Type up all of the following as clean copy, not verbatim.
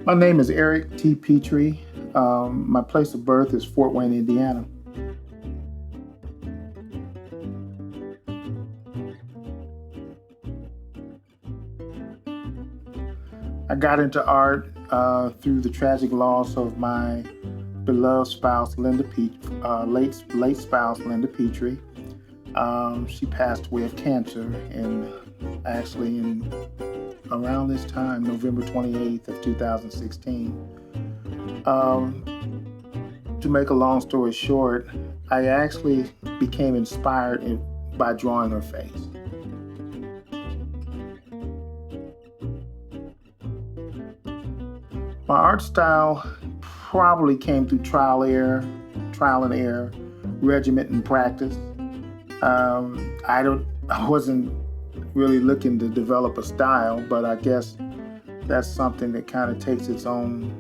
My name is Eric T. Petrie. My place of birth is Fort Wayne, Indiana. I got into art through the tragic loss of my beloved spouse, late spouse, Linda Petrie. She passed away of cancer, and actually in around this time, November 28th of 2016. To make a long story short, I actually became inspired by drawing her face. My art style probably came through trial and error, regiment and practice. I wasn't really looking to develop a style, but I guess that's something that kind of takes its own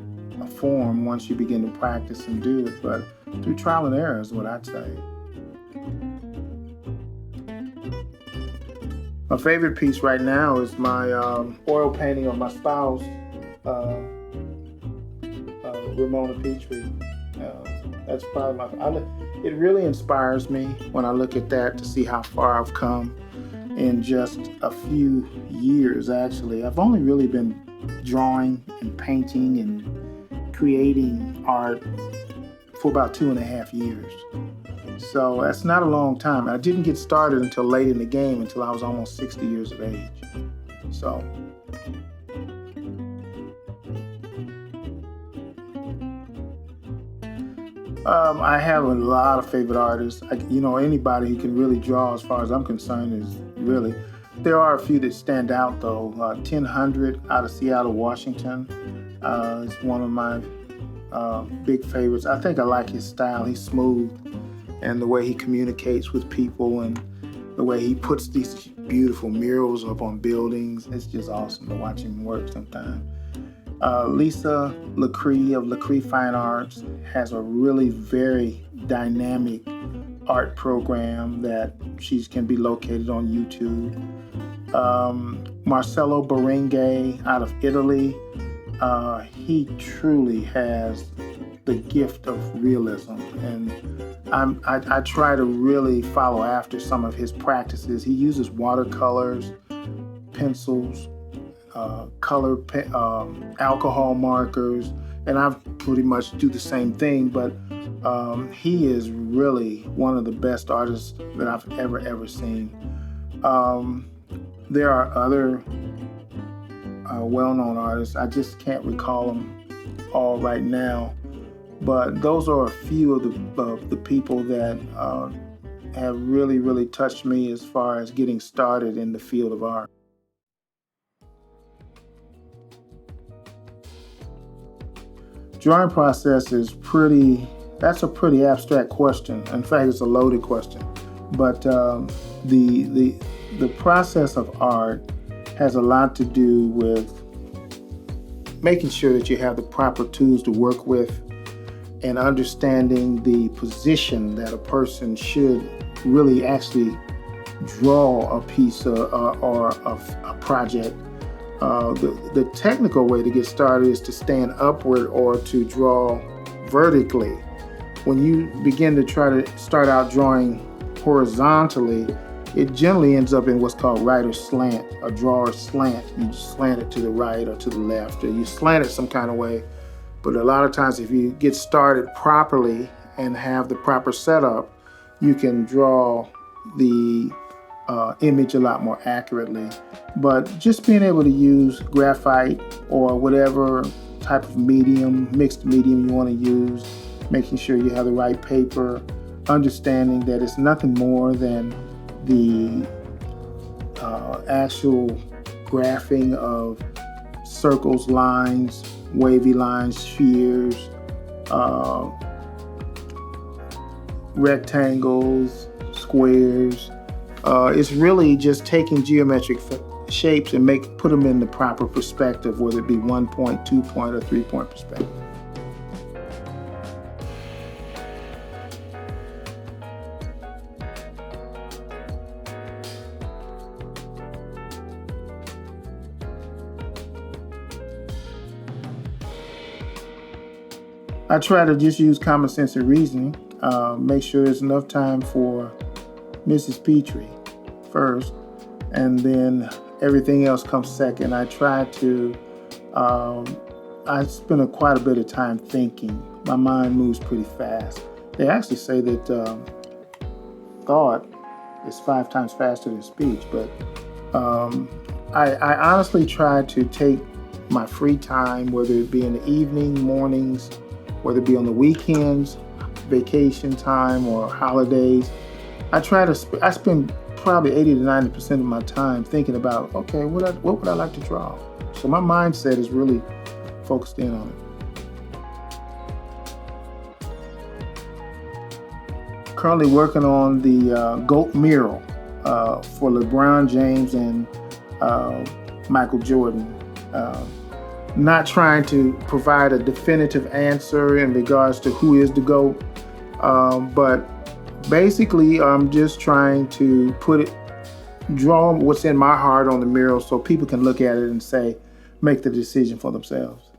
form once you begin to practice and do it. But through trial and error is what I'd say. My favorite piece right now is my oil painting of my spouse, Ramona Petrie. That's probably it really inspires me when I look at that to see how far I've come in just a few years. Actually, I've only really been drawing and painting and creating art for about 2.5 years. So that's not a long time. I didn't get started until late in the game, until I was almost 60 years of age. So I have a lot of favorite artists. Anybody who can really draw, as far as I'm concerned, is really. There are a few that stand out, though. 1000 out of Seattle, Washington is one of my big favorites. I think I like his style. He's smooth, and the way he communicates with people, and the way he puts these beautiful murals up on buildings. It's just awesome to watch him work sometimes. Lisa LaCree of LaCree Fine Arts has a really very dynamic art program that can be located on YouTube. Marcello Berengue out of Italy, he truly has the gift of realism, and I try to really follow after some of his practices. He uses watercolors, pencils, alcohol markers, and I pretty much do the same thing, but he is really one of the best artists that I've ever seen. There are other well-known artists. I just can't recall them all right now, but those are a few of the people that have really touched me as far as getting started in the field of art. Drawing process that's a pretty abstract question. In fact, it's a loaded question. But the process of art has a lot to do with making sure that you have the proper tools to work with, and understanding the position that a person should really actually draw a piece or a project. The technical way to get started is to stand upward or to draw vertically. When you begin to try to start out drawing horizontally, it generally ends up in what's called writer's slant, a drawer's slant. You slant it to the right or to the left, or you slant it some kind of way. But a lot of times, if you get started properly and have the proper setup, you can draw the image a lot more accurately. But just being able to use graphite or whatever type of mixed medium you want to use, making sure you have the right paper, understanding that it's nothing more than the actual graphing of circles, lines, wavy lines, spheres, rectangles, squares. It's really just taking geometric shapes and put them in the proper perspective, whether it be 1 point, 2 point, or 3 point perspective. I try to just use common sense and reasoning. Make sure there's enough time for Mrs. Petrie first, and then everything else comes second. I try to, I spend quite a bit of time thinking. My mind moves pretty fast. They actually say that thought is 5 times faster than speech, but I honestly try to take my free time, whether it be in the evening, mornings, whether it be on the weekends, vacation time, or holidays. I spend probably 80 to 90% of my time thinking about, okay, what would I like to draw? So my mindset is really focused in on it. Currently working on the GOAT mural for LeBron James and Michael Jordan. Not trying to provide a definitive answer in regards to who is the GOAT, but basically I'm just trying to draw what's in my heart on the mural so people can look at it and make the decision for themselves.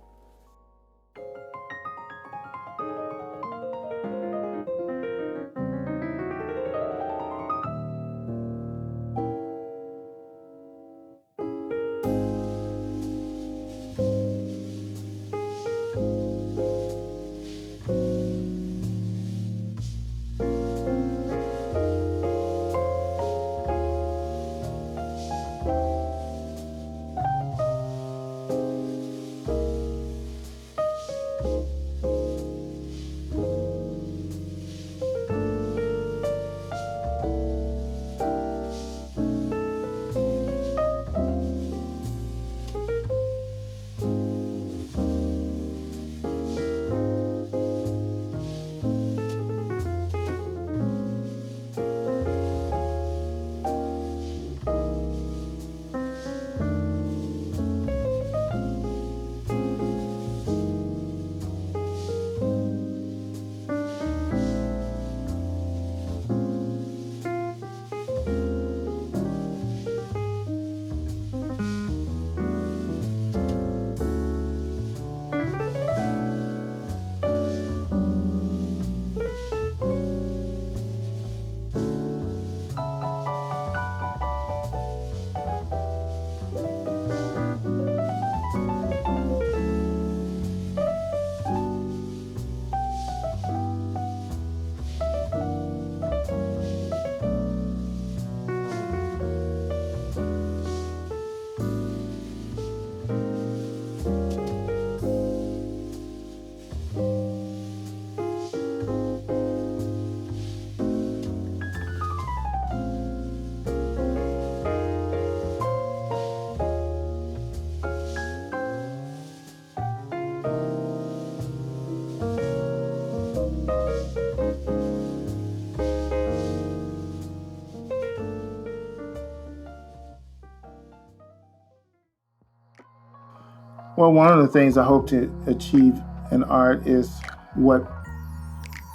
Well, one of the things I hope to achieve in art is what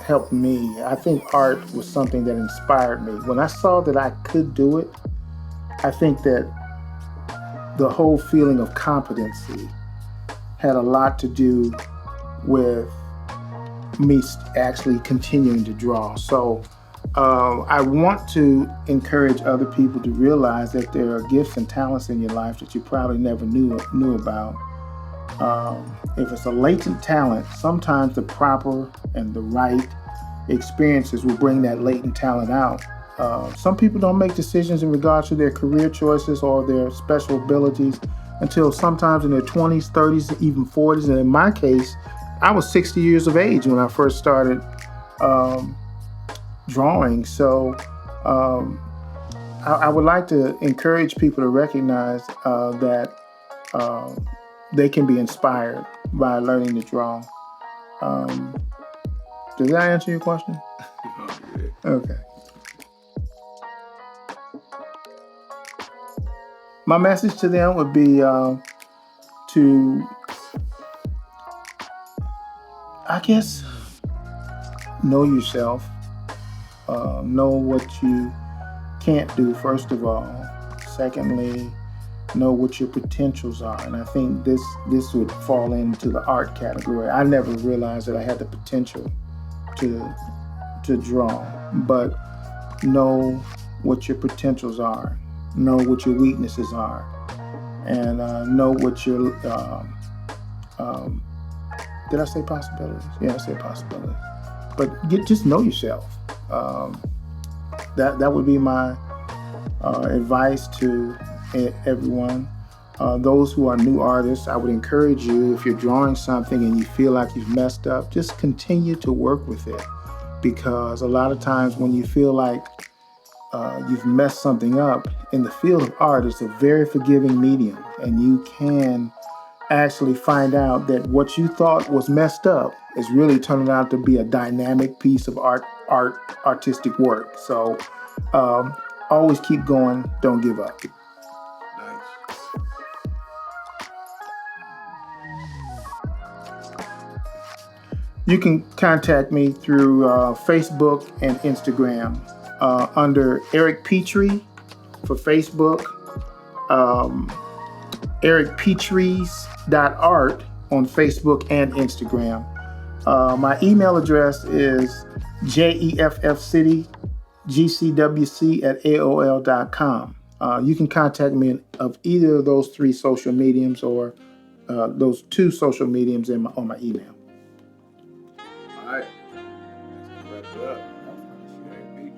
helped me. I think art was something that inspired me. When I saw that I could do it, I think that the whole feeling of competency had a lot to do with me actually continuing to draw. So I want to encourage other people to realize that there are gifts and talents in your life that you probably never knew about. If it's a latent talent, sometimes the proper and the right experiences will bring that latent talent out. Some people don't make decisions in regards to their career choices or their special abilities until sometimes in their 20s, 30s, even 40s. And in my case, I was 60 years of age when I first started drawing. So I would like to encourage people to recognize that they can be inspired by learning to draw. Does that answer your question? Okay. My message to them would be to, I guess, know yourself, know what you can't do, first of all. Secondly, know what your potentials are. And I think this would fall into the art category. I never realized that I had the potential to draw, but know what your potentials are, know what your weaknesses are, and know what your um, did I say possibilities? Yeah, I said possibilities. But just know yourself. Um, that would be my advice to everyone. Those who are new artists, I would encourage you, if you're drawing something and you feel like you've messed up, just continue to work with it. Because a lot of times when you feel like you've messed something up, in the field of art, it's a very forgiving medium. And you can actually find out that what you thought was messed up is really turning out to be a dynamic piece of artistic work. So um, always keep going. Don't give up. Nice. You can contact me through Facebook and Instagram under Eric Petrie for Facebook, um, Eric Petries.art on Facebook and Instagram. My email address is jeffcitygcwc at AOL.com. You can contact me of either of those three social mediums or those two social mediums on my email. All right. Let's wrap it up. Eric Petrie.